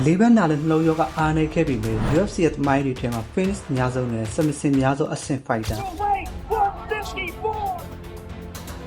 လေးဘက်နာလည်းနှလုံးရောဂါအားနေခဲ့ပြီမဲ့ UFC ရဲ့သမိုင်းတွေထဲမှာ finish အများဆုံးနဲ့ submission အများဆုံးအဆင့် fighter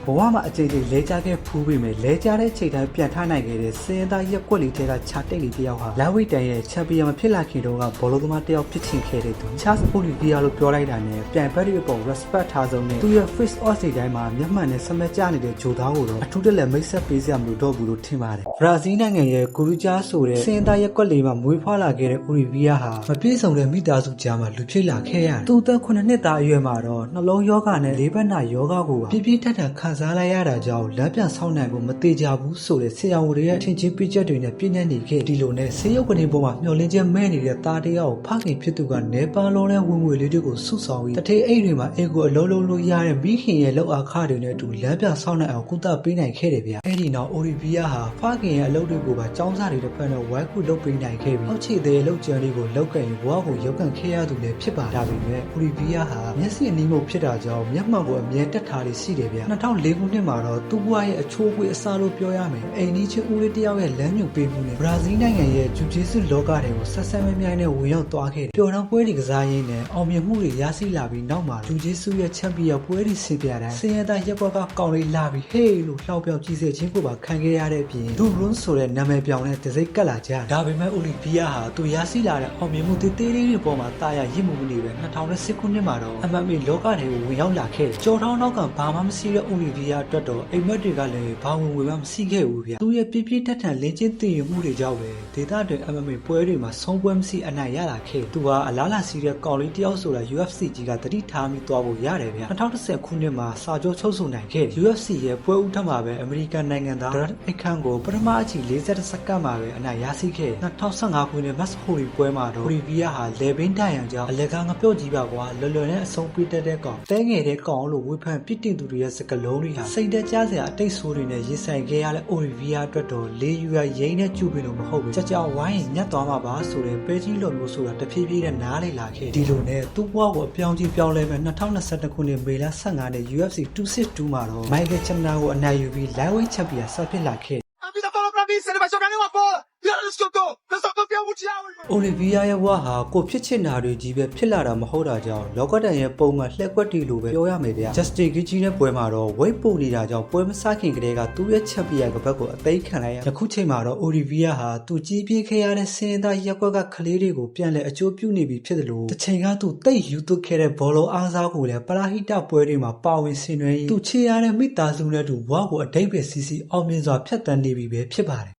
ဘဝမှာအကြိမ်ကြိမ်လဲကျခဲ့ဖူးပေမဲ့လဲကျတဲ့ချိန်တိုင်းပြန်ထနိုင်ခဲ့တဲ့စင်သားရက်ကွက်လေးတွေကခြာတိတ်လေးတယောက်ဟာလာဝိတန်ရဲ့ချန်ပီယံမဖြစ်လာခင်တုန်းကဘောလုံးသမားတယောက်ဖြစ်ချင်ခဲ့တဲ့သူချားစပိုလီဗီယာလို့ပြောလိုက်တာနဲ့ပြန်ပတ်ရဲ့ပုံ respect ထားဆုံးနဲ့သူရဲ့ face off တွေတိုင်းမှာမျက်မှန်နဲ့စမက်ကျနေတဲ့ဂျိုသားကိုတော့အထူးတလဲမိတ်ဆက်ပေးစရာမလိုတော့ဘူးလို့ထင်ပါတယ်ဘရာဇီးနိုင်ငံရဲ့ဂူရူဂျာဆိုတဲ့စင်သားရက်ကွက်လေးမှာမွေးဖွားလာခဲ့တဲ့အိုရီဗီယာဟာမပြည့်စုံတဲ့မိသားစုကြားမှာလူဖြစ်လာခဲ့ရတယ်သူအသက်9နှစ်သားအရွယ်မှာတော့နှလုံးရောဂါနဲ့လေးဘက်နာရောဂါကိုပြည့်ပြည့်ထန်ထန်ခံစားလိုက်ရတာကြောင့်လမ်းပြန်ဆောင်းနိုင်ဖို့မသေးကြဘူးဆိုတဲ့ဆရာဝန်တွေရဲ့ထင်ကြီးပြချက်တွေနဲ့ပြည့်ညက်နေခဲ့ဒီလိုနဲ့ဆေးရုပ်ကနေပေါ်မှာမျောလင်းချက်မဲ့နေတဲ့သားတယောက်ကိုဖခင်ဖြစ်သူကနေပါလုံးနဲ့ဝင်ငွေလေးတွေကိုစုဆောင်ပြီးတထေးအိတ်တွေမှာအေကိုအလုံးလုံးလို့ရတဲ့မိခင်ရဲ့လောက်အားခတွေနဲ့အတူလမ်းပြန်ဆောင်းနိုင်အောင်ကုသပေးနိုင်ခဲ့တယ်ဗျအဲ့ဒီနောက်အိုရီဗီယာဟာဖခင်ရဲ့အလုပ်တွေကိုပါចောင်းစားတွေတစ်ဖက်နဲ့ဝိုင်းခုလုပ်ပေးနိုင်ခဲ့ပြီးအောက်ခြေသေးလောက်ကျန်လေးကိုလောက်ကန်ရင်ဘဝကိုရောက်ကန်ခဲ့ရသူလည်းဖြစ်ပါဒါပေမဲ့အိုရီဗီယာဟာမျက်စိအနီးမှုဖြစ်တာကြောင့်မျက်မှောက်ကိုအမြဲတက်ထားလေးရှိတယ်ဗျ2004ခုနှစ်မှာတော့သူ့ဘဝရဲ့အချိုးအကွေးအစားလို့ပြောရမယ်အိမ်နီးချင်းဦးလေးတယောက်ရဲ့လမ်းညွှန်ပေးမှုနဲ့ဘရာဇီးနိုင်ငံရဲ့ဂျူဂျီစုလောကတွေကိုဆက်ဆက်မြိုင်နဲ့ဝင်ရောက်သွားခဲ့တယ်ပျော်နှောင်းပွဲတွေကစားရင်းနဲ့အောင်မြင်မှုတွေရရှိလာပြီးနောက်မှာဂျူဂျီစုရဲ့ချန်ပီယံပွဲတွေဆင်ပြတိုင်းစင်ရသားရက်ကွက်ကကောင်လေးလာပြီးဟေးလို့လှောက်ပြောက်ကြီးစေခြင်းကိုပါခံခဲ့ရတဲ့အပြင်ဒူရွန်းဆိုတဲ့နာမည်ပြောင်းတဲ့ဒစိတ်ကတ်လာကြဒါပေမဲ့အိုလီဗီယာဟာသူရရှိလာတဲ့အောင်မြင်မှုသေးသေးလေးတွေပေါ်မှာတာယာရစ်မှုမနေပဲ2010ခုနှစ်မှာတော့ MMA လောကတွေကိုဝင်ရောက်လာခဲ့ကြော်ထောင်းနောက်ကဘာမှမရှိတဲ့အိုလီဗီယာအတွက်တော့အိမ်မက်တွေကလည်းဘာဝင်မှမရှိခဲ့ဘူးဗျသူရဲ့ပြပြထထန်လင်းချင်းတည်ရမှုတွေကြောင့်ပဲဒေသတွင် MMA ပွဲတွေမှာဆုံးပွဲမရှိအနိုင်ရလာခဲ့သူဟာအလားလာစီတဲ့ကောင်လေးတယောက်ဆိုတာ UFC ကြီးကတတိထားမိသွားဖို့ရတယ်ဗျ2010ခုနှစ်မှာစာချုပ်ချုပ်ဆိုနိုင်ခဲ့ UFC ရဲ့ပွဲဦးထက်မှာပဲအမေရိကန်နိုင်ငံသားဒရက်အိတ်ခန်ကိုပထမအချီ40စက္ကန့်မှာပဲအနိုင်ရရှိခဲ့2015ခုနှစ်မတ်ဟိုရီပွဲမှာတော့ရီဗီယာဟာလေဘင်းတိုင်ရန်ကြောင့်အလကားငပြော့ကြီးပါကွာလွယ်လွယ်နဲ့အဆုံးပေးတတ်တဲ့ကောင်တဲငယ်တဲ့ကောင်လို့ဝေဖန်ပြစ်တင်သူတွေရဲ့စကလုံးတွေဟာစိတ်တကြစရာအတိတ်ဆိုးတွေနဲ့ရင်ဆိုင်ခဲ့ရတဲ့အိုရီဗီယာအတွက်တော့လေယူရရိန်းနဲ့ကျူပင်လို့မဟုတ်ဘူးကြကြဝိုင်းညက်သွားမှာပါဆိုတဲ့ပဲကြီးလိုမျိုးဆိုတာတဖြည်းဖြည်းနဲ့နားလေလာခဲ့ဒီလိုနဲ့သူ့ဘဝကိုအပြောင်းကြီးပြောင်းလဲမဲ့2022ခုနှစ်မေလ15ရက် UFC 262မှာတော့မိုက်ကယ်ချမ်နာကိုအနိုင်ယူပြီး Lightweight Champion ဆက်ဖြစ်လာခဲ့အိုလီဗီယာရဲ့ဘဝဟာကိုဖြစ်ချင်တာတွေကြီးပဲဖြစ်လာတာမဟုတ်တာကြောင့်လောကဒဏ်ရဲ့ပုံမှန်လှည့်ကွက်တီလိုပဲပြောရမယ်ဗျာ Justin Gaethje နဲ့ပွဲမှာတော့ဝိတ်ပို့နေတာကြောင့်ပွဲမစခင်ကတည်းကသူ့ရဲ့ချန်ပီယံကဘက်ကိုအသိခံလိုက်ရအခုချိန်မှာတော့အိုလီဗီယာဟာသူကြီးပြင်းခဲ့ရတဲ့စင်သားရက်ကွက်ကကလေးတွေကိုပြန်လဲအကျိုးပြုနေပြီဖြစ်တယ်လို့တစ်ချိန်ကသူတိတ်ယူသွခဲ့တဲ့ဘောလုံးအားစားကိုလည်းပရာဟိတပွဲတွေမှာပါဝင်ဆင်နွှဲသူချေရတဲ့မိသားစုနဲ့တူဘဝကိုအတိတ်ပဲစီစီအောင်မြင်စွာဖျက်ဆီးနေပြီပဲဖြစ်ပါတယ်